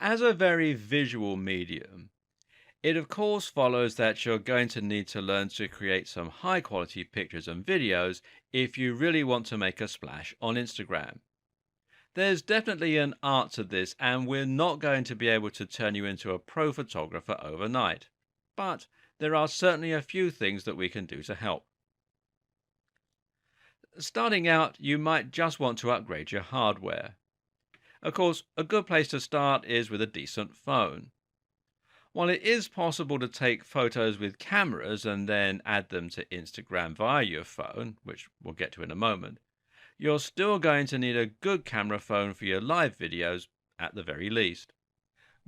As a very visual medium, it of course follows that you're going to need to learn to create some high quality pictures and videos if you really want to make a splash on Instagram. There's definitely an art to this, and we're not going to be able to turn you into a pro photographer overnight. But there are certainly a few things that we can do to help. Starting out, you might just want to upgrade your hardware. Of course, a good place to start is with a decent phone. While it is possible to take photos with cameras and then add them to Instagram via your phone, which we'll get to in a moment, you're still going to need a good camera phone for your live videos at the very least.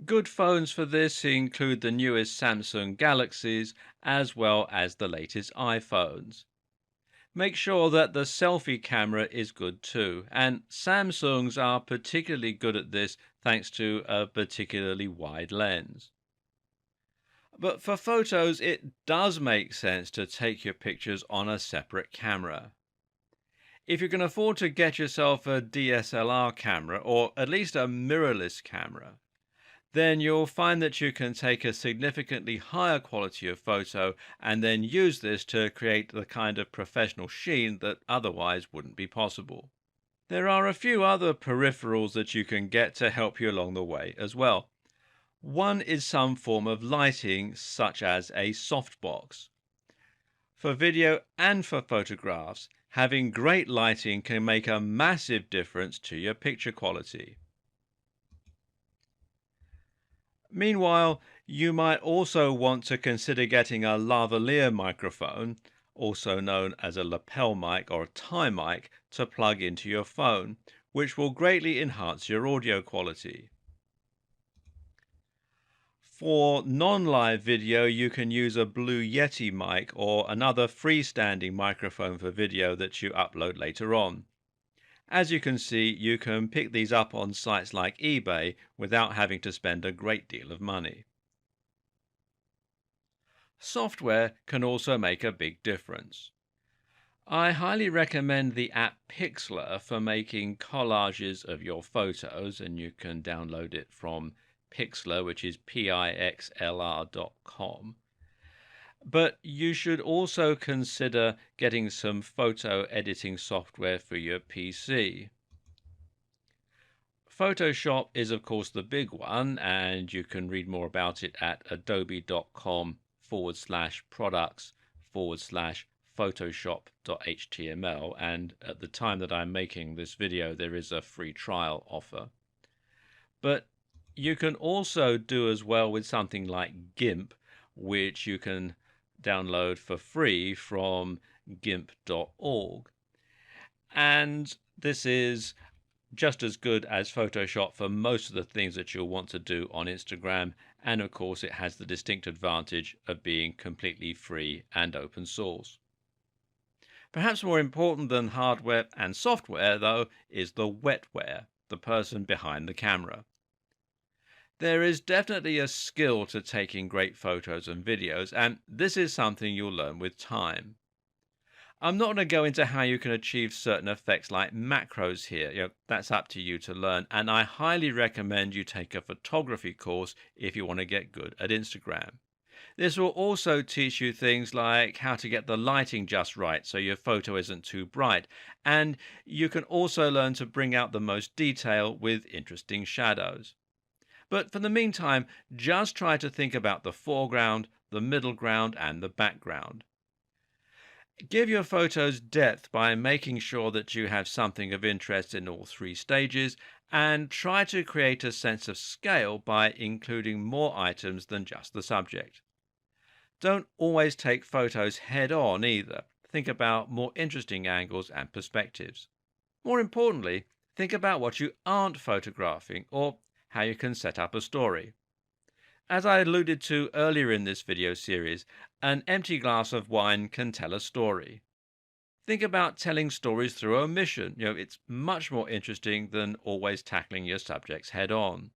Good phones for this include the newest Samsung Galaxies as well as the latest iPhones. Make sure that the selfie camera is good too, and Samsungs are particularly good at this thanks to a particularly wide lens. But for photos, it does make sense to take your pictures on a separate camera. If you can afford to get yourself a DSLR camera, or at least a mirrorless camera, then you'll find that you can take a significantly higher quality of photo and then use this to create the kind of professional sheen that otherwise wouldn't be possible. There are a few other peripherals that you can get to help you along the way as well. One is some form of lighting, such as a softbox. For video and for photographs, having great lighting can make a massive difference to your picture quality. Meanwhile, you might also want to consider getting a lavalier microphone, also known as a lapel mic or a tie mic, to plug into your phone, which will greatly enhance your audio quality. For non-live video, you can use a Blue Yeti mic or another freestanding microphone for video that you upload later on. As you can see, you can pick these up on sites like eBay without having to spend a great deal of money. Software can also make a big difference. I highly recommend the app Pixlr for making collages of your photos, and you can download it from Pixlr, which is pixlr.com. But you should also consider getting some photo editing software for your PC. Photoshop is, of course, the big one, and you can read more about it at adobe.com/products/photoshop.html. And at the time that I'm making this video, there is a free trial offer. But you can also do as well with something like GIMP, which you can download for free from gimp.org. And this is just as good as Photoshop for most of the things that you'll want to do on Instagram. And of course, it has the distinct advantage of being completely free and open source. Perhaps more important than hardware and software, though, is the wetware, the person behind the camera. There is definitely a skill to taking great photos and videos, and this is something you'll learn with time. I'm not going to go into how you can achieve certain effects like macros here. That's up to you to learn, and I highly recommend you take a photography course if you want to get good at Instagram. This will also teach you things like how to get the lighting just right so your photo isn't too bright, and you can also learn to bring out the most detail with interesting shadows. But for the meantime, just try to think about the foreground, the middle ground, and the background. Give your photos depth by making sure that you have something of interest in all three stages, and try to create a sense of scale by including more items than just the subject. Don't always take photos head on either. Think about more interesting angles and perspectives. More importantly, think about what you aren't photographing or how you can set up a story. As I alluded to earlier in this video series, an empty glass of wine can tell a story. Think about telling stories through omission. It's much more interesting than always tackling your subjects head on.